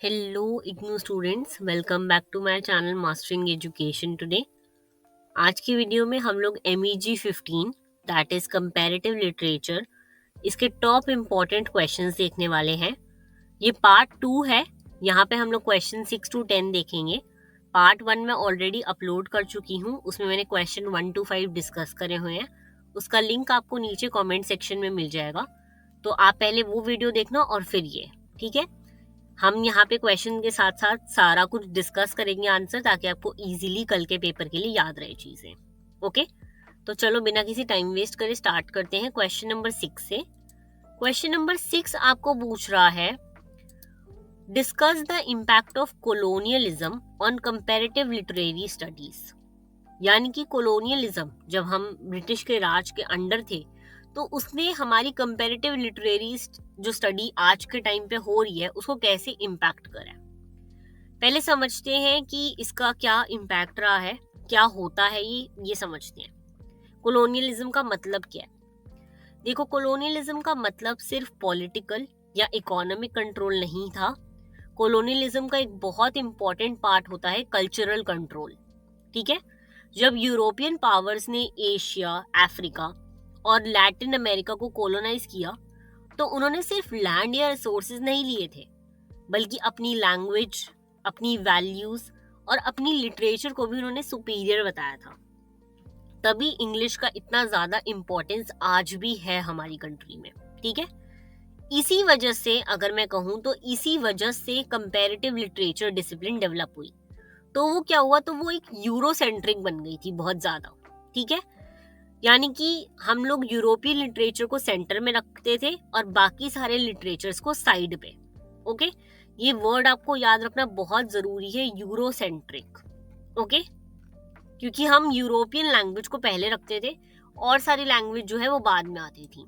Hello IGNOU students, welcome back to my channel mastering education today. आज की video में हम लोग MEG 15 that is comparative literature, इसके टॉप इम्पोर्टेंट क्वेश्चंस देखने वाले हैं। ये पार्ट 2 है। यहाँ पे हम लोग क्वेश्चन 6 to 10 देखेंगे। पार्ट 1 में ऑलरेडी अपलोड कर चुकी हूँ, उसमें मैंने क्वेश्चन 1 to 5 डिस्कस करे हुए हैं। उसका लिंक आपको नीचे कॉमेंट सेक्शन में मिल जाएगा, तो आप पहले वो वीडियो देखना और फिर ये, ठीक है। हम यहाँ पे क्वेश्चन के साथ साथ सारा कुछ डिस्कस करेंगे आंसर, ताकि आपको इजीली कल के पेपर के लिए याद रहे चीजें। ओके, तो चलो बिना किसी टाइम वेस्ट करे स्टार्ट करते हैं क्वेश्चन नंबर 6 से। क्वेश्चन नंबर 6 आपको पूछ रहा है, discuss the impact of colonialism on comparative literary studies. यानी कि कोलोनियलिज्म, जब हम ब्रिटिश के राज के अंडर थे, तो उसने हमारी कंपैरेटिव लिटरेरी जो स्टडी आज के टाइम पे हो रही है उसको कैसे इम्पैक्ट करा है। पहले समझते हैं कि इसका क्या इम्पैक्ट रहा है, क्या होता है ये समझते हैं। कोलोनियलिज्म का मतलब क्या है? देखो, कोलोनियलिज्म का मतलब सिर्फ पॉलिटिकल या इकोनॉमिक कंट्रोल नहीं था। कोलोनियलिज्म का एक बहुत इंपॉर्टेंट पार्ट होता है कल्चरल कंट्रोल। ठीक है, जब यूरोपियन पावर्स ने एशिया, अफ्रीका और लैटिन अमेरिका को कॉलोनाइज किया, तो उन्होंने सिर्फ लैंड या रिसोर्सेज नहीं लिए थे, बल्कि अपनी लैंग्वेज, अपनी वैल्यूज और अपनी लिटरेचर को भी उन्होंने सुपीरियर बताया था। तभी इंग्लिश का इतना ज्यादा इम्पोर्टेंस आज भी है हमारी कंट्री में। ठीक है, इसी वजह से, अगर मैं कहूँ तो इसी वजह से कंपैरेटिव लिटरेचर डिसिप्लिन डेवलप हुई। तो वो क्या हुआ, तो वो एक यूरोसेंट्रिक बन गई थी बहुत ज्यादा। ठीक है, यानी कि हम लोग यूरोपियन लिटरेचर को सेंटर में रखते थे और बाकी सारे लिटरेचर्स को साइड पे। ओके, ये वर्ड आपको याद रखना बहुत जरूरी है, यूरोसेंट्रिक। ओके, क्योंकि हम यूरोपियन लैंग्वेज को पहले रखते थे और सारी लैंग्वेज जो है वो बाद में आती थी।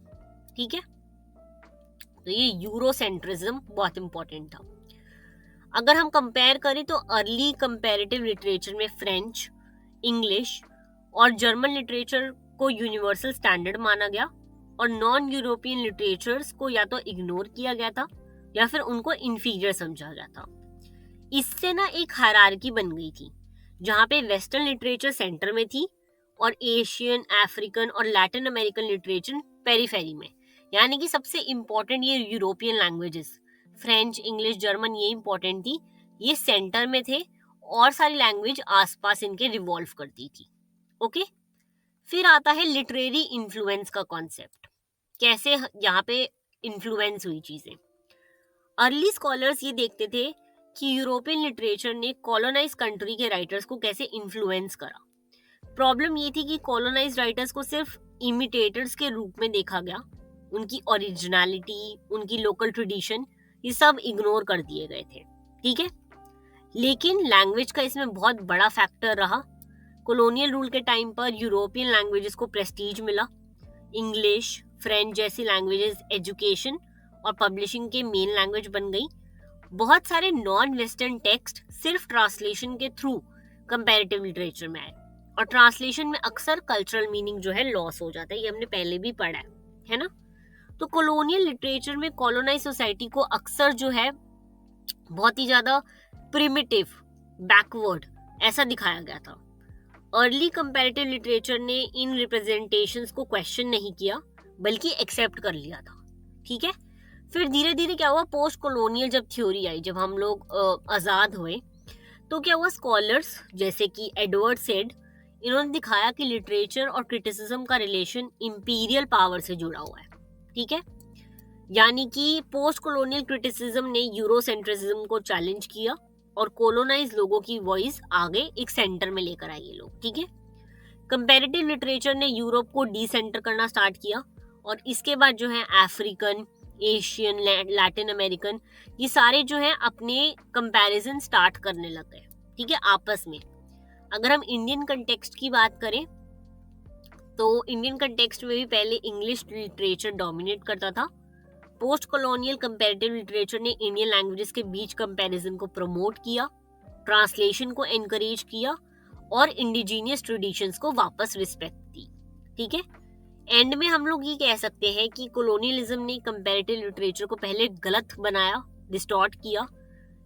ठीक है, तो ये यूरोसेंट्रिज्म बहुत इंपॉर्टेंट था। अगर हम कंपेयर करें तो अर्ली कंपैरेटिव लिटरेचर में फ्रेंच, इंग्लिश और जर्मन लिटरेचर को यूनिवर्सल स्टैंडर्ड माना गया, और नॉन यूरोपियन लिटरेचर्स को या तो इग्नोर किया गया था या फिर उनको इंफीरियर समझा गया था। इससे ना एक हायरार्की बन गई थी, जहाँ पे वेस्टर्न लिटरेचर सेंटर में थी और एशियन, अफ्रीकन और लैटिन अमेरिकन लिटरेचर पेरीफेरी में। यानी कि सबसे इंपॉर्टेंट ये European languages, French, English, German, ये इंपॉर्टेंट थी, ये सेंटर में थे और सारी लैंग्वेज आसपास इनके रिवॉल्व करती थी। ओके, फिर आता है लिटरेरी इन्फ्लुएंस का कॉन्सेप्ट। कैसे यहाँ पे इन्फ्लुएंस हुई चीजें। अर्ली स्कॉलर्स ये देखते थे कि यूरोपियन लिटरेचर ने कॉलोनाइज कंट्री के राइटर्स को कैसे इन्फ्लुएंस करा। प्रॉब्लम ये थी कि कॉलोनाइज राइटर्स को सिर्फ इमिटेटर्स के रूप में देखा गया। उनकी ओरिजिनलिटी, उनकी लोकल ट्रेडिशन, ये सब इग्नोर कर दिए गए थे। ठीक है, लेकिन लैंग्वेज का इसमें बहुत बड़ा फैक्टर रहा। कॉलोनियल रूल के टाइम पर यूरोपियन लैंग्वेजेस को प्रेस्टीज मिला। इंग्लिश, फ्रेंच जैसी लैंग्वेजेस एजुकेशन और पब्लिशिंग के मेन लैंग्वेज बन गई। बहुत सारे नॉन वेस्टर्न टेक्स्ट सिर्फ ट्रांसलेशन के थ्रू कंपैरेटिव लिटरेचर में आए, और ट्रांसलेशन में अक्सर कल्चरल मीनिंग जो है लॉस हो जाता है, ये हमने पहले भी पढ़ा है ना। तो कॉलोनियल लिटरेचर में कॉलोनाइज सोसाइटी को अक्सर जो है बहुत ही ज्यादा प्रिमिटिव, बैकवर्ड ऐसा दिखाया गया था। अर्ली कंपैरेटिव लिटरेचर ने इन रिप्रेजेंटेशंस को क्वेश्चन नहीं किया, बल्कि एक्सेप्ट कर लिया था। ठीक है, फिर धीरे धीरे क्या हुआ, पोस्ट कॉलोनियल जब थ्योरी आई, जब हम लोग आजाद हुए, तो क्या हुआ, स्कॉलर्स जैसे कि एडवर्ड सेड, इन्होंने दिखाया कि लिटरेचर और क्रिटिसिज्म का रिलेशन इंपीरियल पावर से जुड़ा हुआ है। ठीक है, यानी कि पोस्ट कॉलोनियल क्रिटिसिज्म ने यूरोसेंट्रिज्म को चैलेंज किया और कोलोनाइज लोगों की वॉइस आगे एक सेंटर में लेकर आए ये लोग। ठीक है, कंपैरेटिव लिटरेचर ने यूरोप को डिसेंटर करना स्टार्ट किया, और इसके बाद जो है अफ्रीकन, एशियन, लैटिन अमेरिकन, ये सारे जो है अपने कंपैरिजन स्टार्ट करने लग गए। ठीक है, आपस में। अगर हम इंडियन कंटेक्स्ट की बात करें तो इंडियन कंटेक्स्ट में भी पहले इंग्लिश लिटरेचर डोमिनेट करता था। पोस्ट कॉलोनियल कंपैरेटिव लिटरेचर ने इंडियन लैंग्वेजेस के बीच कंपैरिजन को प्रमोट किया, ट्रांसलेशन को एनकरेज किया और इंडिजीनियस ट्रेडिशंस को वापस रिस्पेक्ट दी। ठीक है, एंड में हम लोग ये कह सकते हैं कि कॉलोनियलिज्म ने कंपैरेटिव लिटरेचर को पहले गलत बनाया, डिस्टॉर्ट किया,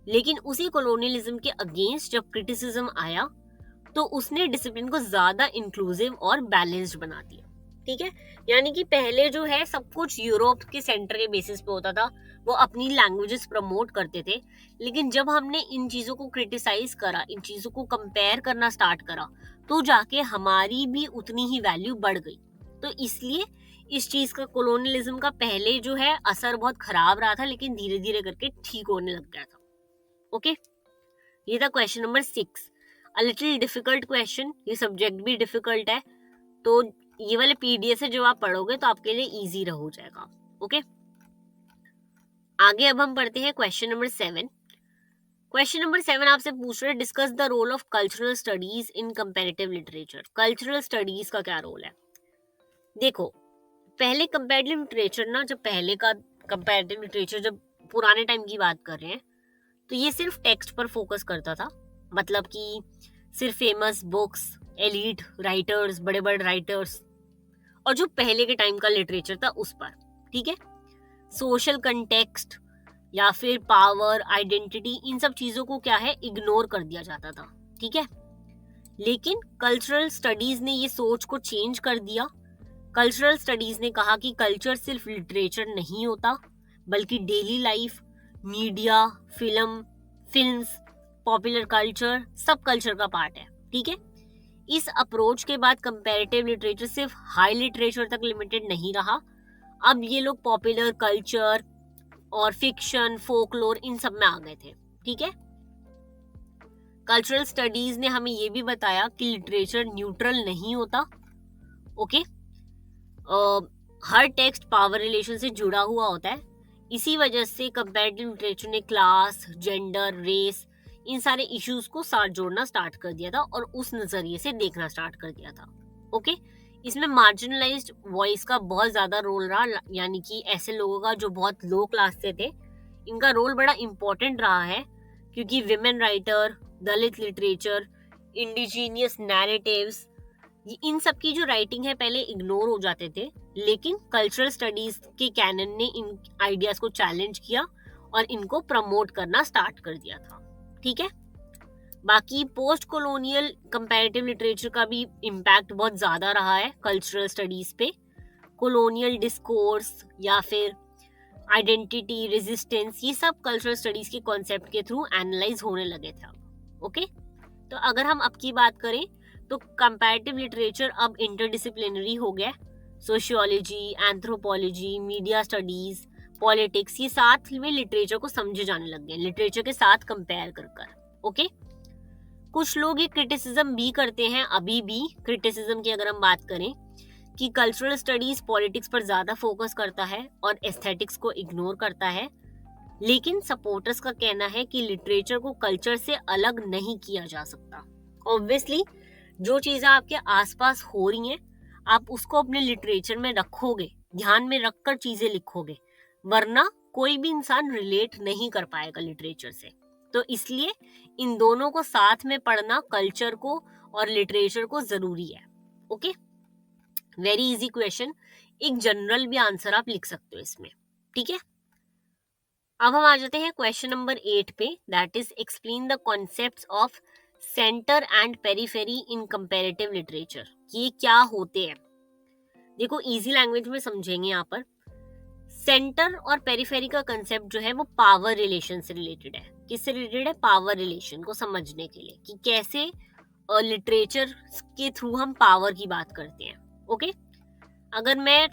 लेकिन उसी कॉलोनियलिज्म के अगेंस्ट जब क्रिटिसिज्म आया तो उसने डिसिप्लिन को ज्यादा इंक्लूसिव और बैलेंस्ड बना दिया। ठीक है, यानी कि पहले जो है सब कुछ यूरोप के सेंटर के बेसिस पे होता था, वो अपनी लैंग्वेजेस प्रमोट करते थे, लेकिन जब हमने इन चीजों को क्रिटिसाइज करा, इन चीजों को कंपेयर करना स्टार्ट करा, तो जाके हमारी भी उतनी ही वैल्यू बढ़ गई। तो इसलिए इस चीज का, कॉलोनियलिज्म का पहले जो है असर बहुत खराब रहा था, लेकिन धीरे धीरे करके ठीक होने लग गया था। ओके, ये था question number 6। A little difficult question, ये सब्जेक्ट भी डिफिकल्ट है, तो ये वाले पीडीएफ से जो आप पढ़ोगे तो आपके लिए इजी हो जाएगा। ओके, आगे अब हम पढ़ते हैं क्वेश्चन नंबर 7। क्वेश्चन नंबर 7 आपसे पूछ रहे, discuss the role of cultural studies in comparative literature. Cultural studies का क्या रोल है? देखो, पहले कंपैरेटिव लिटरेचर ना, जब पहले का कंपैरेटिव लिटरेचर, जब पुराने टाइम की बात कर रहे हैं, तो ये सिर्फ टेक्स्ट पर फोकस करता था, मतलब कि सिर्फ फेमस बुक्स, एलीट राइटर्स, बड़े बड़े राइटर्स, और जो पहले के टाइम का लिटरेचर था उस पर। ठीक है, सोशल कंटेक्स्ट या फिर पावर, आइडेंटिटी, इन सब चीजों को क्या है, इग्नोर कर दिया जाता था। ठीक है, लेकिन कल्चरल स्टडीज ने ये सोच को चेंज कर दिया। कल्चरल स्टडीज ने कहा कि कल्चर सिर्फ लिटरेचर नहीं होता, बल्कि daily life, media, films, popular culture, सब कल्चर का पार्ट है। ठीक है, इस अप्रोच के बाद कंपैरेटिव लिटरेचर सिर्फ हाई लिटरेचर तक लिमिटेड नहीं रहा, अब ये लोग पॉपुलर कल्चर और फिक्शन, फोकलोर, इन सब में आ गए थे। ठीक है, कल्चरल स्टडीज ने हमें ये भी बताया कि लिटरेचर न्यूट्रल नहीं होता। ओके, हर टेक्स्ट पावर रिलेशन से जुड़ा हुआ होता है। इसी वजह से कंपैरेटिव लिटरेचर ने क्लास, जेंडर, रेस, इन सारे इश्यूज को साथ जोड़ना स्टार्ट कर दिया था और उस नजरिए से देखना स्टार्ट कर दिया था। ओके, इसमें मार्जिनलाइज्ड वॉइस का बहुत ज्यादा रोल रहा, यानी कि ऐसे लोगों का जो बहुत लो क्लास से थे, इनका रोल बड़ा इंपॉर्टेंट रहा है, क्योंकि विमेन राइटर, दलित लिटरेचर, इंडिजीनियस नैरेटिव्स, इन सब की जो राइटिंग है पहले इग्नोर हो जाते थे, लेकिन कल्चरल स्टडीज के कैनन ने इन आइडियाज को चैलेंज किया और इनको प्रमोट करना स्टार्ट कर दिया था। ठीक है, बाकी पोस्ट कॉलोनियल कंपैरेटिव लिटरेचर का भी इम्पैक्ट बहुत ज्यादा रहा है कल्चरल स्टडीज पे। कॉलोनियल डिस्कोर्स या फिर आइडेंटिटी, रेजिस्टेंस, ये सब कल्चरल स्टडीज के कॉन्सेप्ट के थ्रू एनालाइज होने लगे थे। ओके, तो अगर हम अब की बात करें तो कंपैरेटिव लिटरेचर अब इंटरडिसिप्लिनरी हो गया। Sociology, anthropology, media studies, politics, ये साथ में लिटरेचर को समझे जाने लग गए, लिटरेचर के साथ कंपेयर कर। ओके, कुछ लोग ये क्रिटिसिज्म भी करते हैं, अभी भी क्रिटिसिज्म की अगर हम बात करें, कि कल्चरल स्टडीज पॉलिटिक्स पर ज्यादा फोकस करता है और एस्थेटिक्स को इग्नोर करता है, लेकिन सपोर्टर्स का कहना है कि लिटरेचर को कल्चर से अलग नहीं किया जा सकता। ऑब्वियसली जो चीजें आपके आसपास हो रही हैं, आप उसको अपने लिटरेचर में रखोगे, ध्यान में रखकर चीजें लिखोगे, वरना कोई भी इंसान रिलेट नहीं कर पाएगा लिटरेचर से। तो इसलिए इन दोनों को साथ में पढ़ना, कल्चर को और लिटरेचर को, जरूरी है। ओके, वेरी इजी क्वेश्चन, एक जनरल भी आंसर आप लिख सकते हो इसमें। ठीक है, अब हम आ जाते हैं क्वेश्चन नंबर 8 पे, that is explain the concepts of centre and periphery in comparative literature. ये क्या होते हैं? देखो, इजी लैंग्वेज में समझेंगे यहाँ पर। सेंटर और पेरिफेरी का कंसेप्ट जो है वो पावर रिलेशन से रिलेटेड है। किससे रिलेटेड है? पावर रिलेशन को समझने के लिए कि कैसे लिटरेचर के थ्रू हम पावर की बात करते हैं। ओके, अगर मैं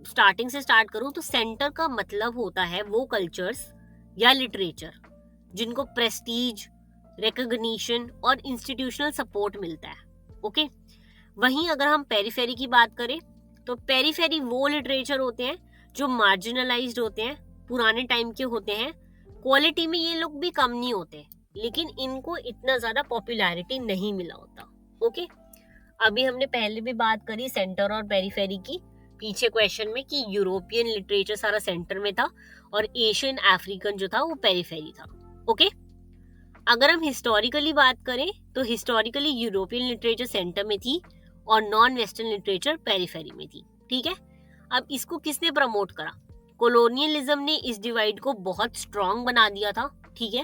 स्टार्टिंग से स्टार्ट करूं तो सेंटर का मतलब होता है वो कल्चर्स या लिटरेचर जिनको प्रेस्टीज, रिकॉग्निशन और इंस्टीट्यूशनल सपोर्ट मिलता है। ओके, वहीं अगर हम पेरिफेरी की बात करें तो पेरिफेरी वो लिटरेचर होते हैं जो मार्जिनलाइज्ड होते हैं, पुराने टाइम के होते हैं, क्वालिटी में ये लोग भी कम नहीं होते, लेकिन इनको इतना ज्यादा पॉपुलैरिटी नहीं मिला होता। ओके, अभी हमने पहले भी बात करी सेंटर और पेरिफेरी की पीछे क्वेश्चन में, कि यूरोपियन लिटरेचर सारा सेंटर में था और एशियन अफ्रीकन जो था वो पेरिफेरी था। ओके, अगर हम हिस्टोरिकली बात करें तो हिस्टोरिकली यूरोपियन लिटरेचर सेंटर में थी और नॉन वेस्टर्न लिटरेचर पेरिफेरी में थी। ठीक है, अब इसको किसने प्रमोट करा? कॉलोनियलिज्म ने इस डिवाइड को बहुत स्ट्रॉन्ग बना दिया था। ठीक है,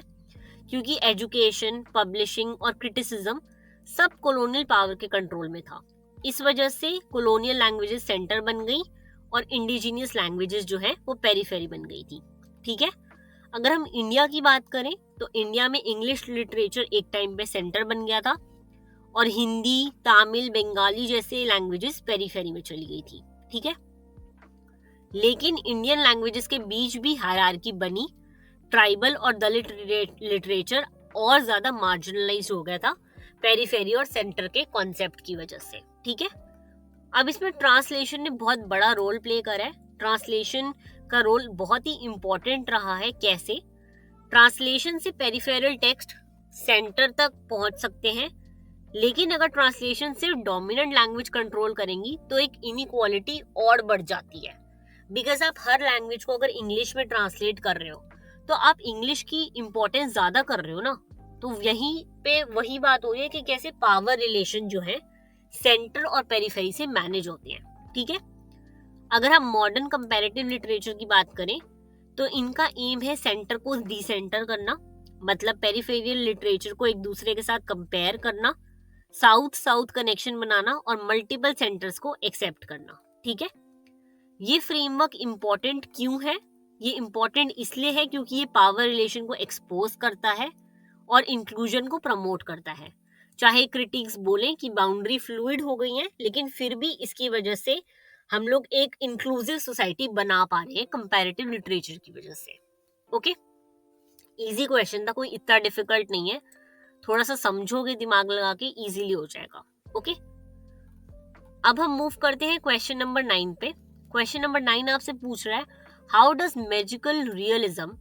क्योंकि एजुकेशन, पब्लिशिंग और क्रिटिसिज्म सब कॉलोनियल पावर के कंट्रोल में था। इस वजह से कॉलोनियल लैंग्वेजेस सेंटर बन गई और इंडिजीनियस लैंग्वेजेस जो है वो पेरीफेरी बन गई थी। ठीक है, अगर हम इंडिया की बात करें तो इंडिया में इंग्लिश लिटरेचर एक टाइम पे सेंटर बन गया था और हिंदी, तमिल, बंगाली जैसे लैंग्वेजेस पेरीफेरी में चली गई थी। ठीक है, लेकिन इंडियन लैंग्वेजेस के बीच भी हायरार्की बनी, ट्राइबल और दलित लिटरेचर और ज्यादा मार्जिनलाइज हो गया था पेरीफेरी और सेंटर के कॉन्सेप्ट की वजह से। ठीक है, अब इसमें ट्रांसलेशन ने बहुत बड़ा रोल प्ले करा है। ट्रांसलेशन का रोल बहुत ही इंपॉर्टेंट रहा है। कैसे? ट्रांसलेशन से पेरिफेरल टेक्स्ट सेंटर तक पहुंच सकते हैं, लेकिन अगर ट्रांसलेशन सिर्फ डोमिनेंट लैंग्वेज कंट्रोल करेंगी तो एक इनइक्वालिटी और बढ़ जाती है। बिकॉज आप हर लैंग्वेज को अगर इंग्लिश में ट्रांसलेट कर रहे हो तो आप इंग्लिश की इंपॉर्टेंस ज्यादा कर रहे हो ना। तो यहीं पे वही बात हो रही है कि कैसे पावर रिलेशन जो है सेंटर और पेरिफेरी से मैनेज होते हैं। ठीक है, अगर हम मॉडर्न कंपैरेटिव लिटरेचर की बात करें तो इनका एम है सेंटर को डिसेंटर करना, मतलब पेरिफेरियल लिटरेचर को एक दूसरे के साथ कंपेयर करना, साउथ साउथ कनेक्शन बनाना और मल्टीपल सेंटर्स को एक्सेप्ट करना। ठीक है, ये फ्रेमवर्क इंपॉर्टेंट क्यों है? ये इंपॉर्टेंट इसलिए है क्योंकि ये पावर रिलेशन को एक्सपोज करता है और इंक्लूजन को प्रमोट करता है। चाहे क्रिटिक्स बोलें कि बाउंड्री फ्लूइड हो गई है, लेकिन फिर भी इसकी वजह से हम लोग एक इंक्लूसिव सोसाइटी बना पा रहे हैं कंपैरेटिव लिटरेचर की वजह से। ओके, इजी क्वेश्चन था, कोई इतना डिफिकल्ट नहीं है, थोड़ा सा समझोगे दिमाग लगा के इजीली हो जाएगा। ओके, अब हम मूव करते हैं क्वेश्चन नंबर 9 पे। क्वेश्चन नंबर 9 आपसे पूछ रहा है, how does magical realism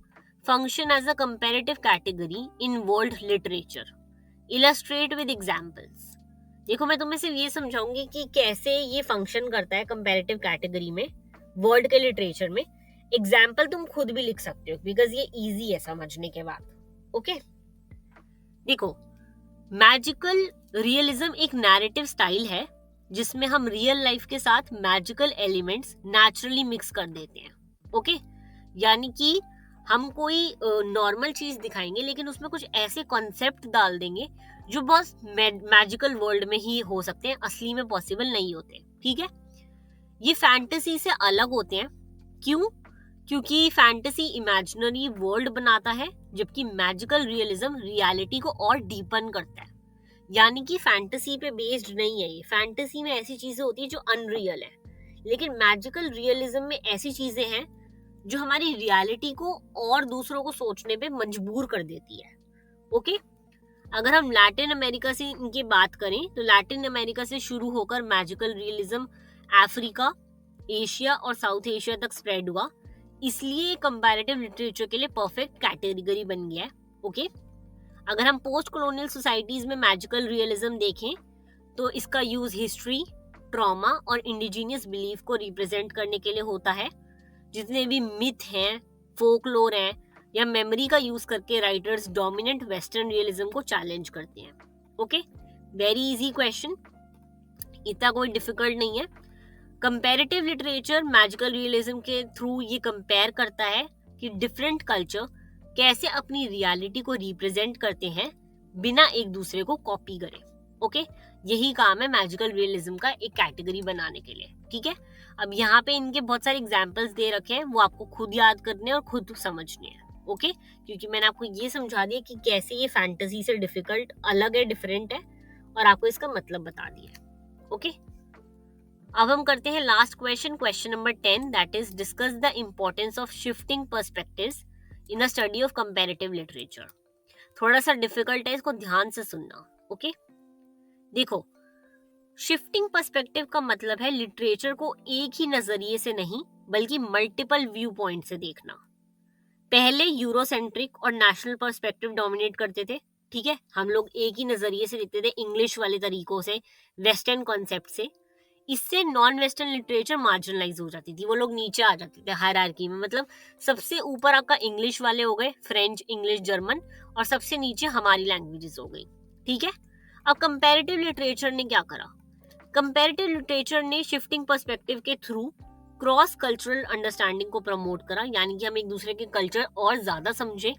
function as a comparative category in world literature, illustrate with examples. देखो, मैं तुम्हें सिर्फ ये समझाऊंगी कि कैसे ये फंक्शन करता है कंपैरेटिव कैटेगरी में वर्ल्ड के लिटरेचर में। एग्जाम्पल तुम खुद भी लिख सकते हो बिकॉज ये इजी है समझने के बाद। ओके, देखो, मैजिकल रियलिज्म एक नैरेटिव स्टाइल है जिसमें हम रियल लाइफ के साथ मैजिकल एलिमेंट्स नेचुरली मिक्स कर देते हैं। ओके, यानी कि हम कोई नॉर्मल चीज दिखाएंगे लेकिन उसमें कुछ ऐसे कॉन्सेप्ट डाल देंगे जो बस मैजिकल वर्ल्ड में ही हो सकते हैं, असली में पॉसिबल नहीं होते। ठीक है, ये फैंटेसी से अलग होते हैं। क्यों? क्योंकि फैंटेसी इमेजिनरी वर्ल्ड बनाता है जबकि मैजिकल रियलिज्म रियलिटी को और डीपन करता है। यानी कि फैंटेसी पे बेस्ड नहीं है ये। फैंटेसी में ऐसी चीजें होती है जो अनरियल है, लेकिन मैजिकल रियलिज्म में ऐसी चीजें हैं जो हमारी रियलिटी को और दूसरों को सोचने पे मजबूर कर देती है। ओके, अगर हम लैटिन अमेरिका से इनकी बात करें तो लैटिन अमेरिका से शुरू होकर मैजिकल रियलिज्म अफ्रीका, एशिया और साउथ एशिया तक स्प्रेड हुआ, इसलिए कंपैरेटिव लिटरेचर के लिए परफेक्ट कैटेगरी बन गया है। ओके, अगर हम पोस्ट कॉलोनियल सोसाइटीज में मैजिकल रियलिज्म देखें तो इसका यूज हिस्ट्री, ट्रॉमा और इंडिजीनियस बिलीफ को रिप्रेजेंट करने के लिए होता है। जितने भी मिथ हैं, फोकलोर हैं या मेमोरी का यूज करके राइटर्स डोमिनेंट वेस्टर्न रियलिज्म को चैलेंज करते हैं। ओके, वेरी इजी क्वेश्चन, इतना कोई डिफिकल्ट नहीं है। कंपैरेटिव लिटरेचर मैजिकल रियलिज्म के थ्रू ये कंपेयर करता है कि डिफरेंट कल्चर कैसे अपनी रियलिटी को रिप्रेजेंट करते हैं बिना एक दूसरे को कॉपी करे। ओके, यही काम है मैजिकल रियलिज्म का एक कैटेगरी बनाने के लिए। ठीक है, अब यहाँ पे इनके बहुत सारे एग्जाम्पल्स दे रखे हैं, वो आपको खुद याद करने और खुद समझने हैं। ओके, क्योंकि मैंने आपको ये समझा दिया कि कैसे ये फैंटेसी से डिफिकल्ट अलग है, डिफरेंट है, और आपको इसका मतलब बता दिया। ओके, अब हम करते हैं last question, question number 10, that is discuss the importance of shifting perspectives in a study of comparative literature. थोड़ा सा डिफिकल्ट है, इसको ध्यान से सुनना। ओके, देखो, शिफ्टिंग पर्सपेक्टिव का मतलब है लिटरेचर को एक ही नजरिए से नहीं बल्कि मल्टीपल व्यू पॉइंट से देखना। पहले यूरोसेंट्रिक और नेशनल पर्सपेक्टिव डोमिनेट करते थे। ठीक है, हम लोग एक ही नजरिए से देखते थे, इंग्लिश वाले तरीकों से, वेस्टर्न कॉन्सेप्ट से। इससे नॉन वेस्टर्न लिटरेचर मार्जिनलाइज हो जाती थी, वो लोग नीचे आ जाते थे हायरार्की में। मतलब सबसे ऊपर आपका इंग्लिश वाले हो गए, फ्रेंच, इंग्लिश, जर्मन, और सबसे नीचे हमारी लैंग्वेजेस हो गई। ठीक है, अब कंपैरेटिव लिटरेचर ने क्या करा? कंपैरेटिव लिटरेचर ने शिफ्टिंग पर्सपेक्टिव के थ्रू क्रॉस कल्चरल अंडरस्टैंडिंग को प्रमोट करा, यानी कि हम एक दूसरे के कल्चर और ज्यादा समझे।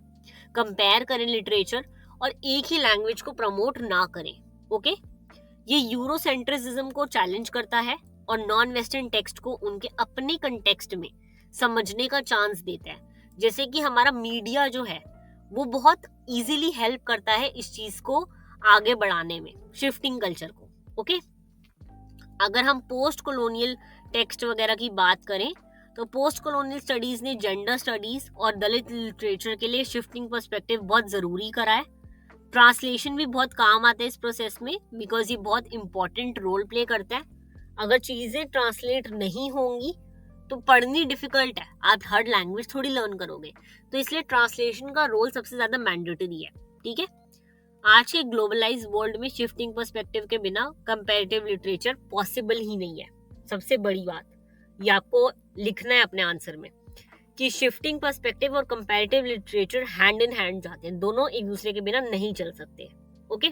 कंपेयर करें लिटरेचर और एक ही लैंग्वेज को प्रमोट ना करें। ओके, ये यूरोसेंट्रिज्म को चैलेंज करता है और नॉन वेस्टर्न टेक्स्ट को उनके अपने कंटेक्स्ट में समझने का चांस देता है। जैसे कि हमारा मीडिया जो है वो बहुत इजीली हेल्प करता है इस चीज को आगे बढ़ाने में, शिफ्टिंग कल्चर को। ओके, अगर हम पोस्ट कॉलोनियल टेक्स्ट वगैरह की बात करें तो पोस्ट कॉलोनियल स्टडीज ने जेंडर स्टडीज और दलित लिटरेचर के लिए शिफ्टिंग पर्सपेक्टिव बहुत जरूरी करा है। ट्रांसलेशन भी बहुत काम आता है इस प्रोसेस में, बिकॉज ये बहुत इंपॉर्टेंट रोल प्ले करता है। अगर चीजें ट्रांसलेट नहीं होंगी तो पढ़नी डिफिकल्ट है, आप हर लैंग्वेज थोड़ी लर्न करोगे, तो इसलिए ट्रांसलेशन का रोल सबसे ज्यादा मैंडेटरी है। ठीक है, आज के ग्लोबलाइज वर्ल्ड में शिफ्टिंग पर्सपेक्टिव के बिना कंपैरेटिव लिटरेचर पॉसिबल ही नहीं है। सबसे बड़ी बात ये आपको लिखना है अपने आंसर में कि शिफ्टिंग पर्सपेक्टिव और comparative literature hand in hand जाते हैं, दोनों एक दूसरे के बिना नहीं चल सकते। ओके,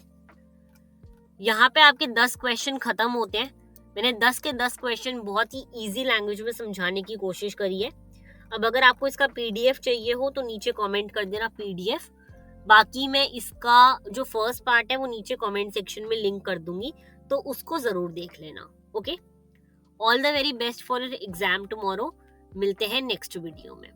यहाँ पे आपके 10 क्वेश्चन खत्म होते हैं। मैंने 10 के 10 क्वेश्चन बहुत ही इजी लैंग्वेज में समझाने की कोशिश करी है। अब अगर आपको इसका पीडीएफ चाहिए हो तो नीचे कमेंट कर देना पीडीएफ। बाकी मैं इसका जो फर्स्ट पार्ट है वो नीचे कमेंट सेक्शन में लिंक कर दूंगी, तो उसको जरूर देख लेना। Okay, all the very best for your exam tomorrow. मिलते हैं नेक्स्ट वीडियो में।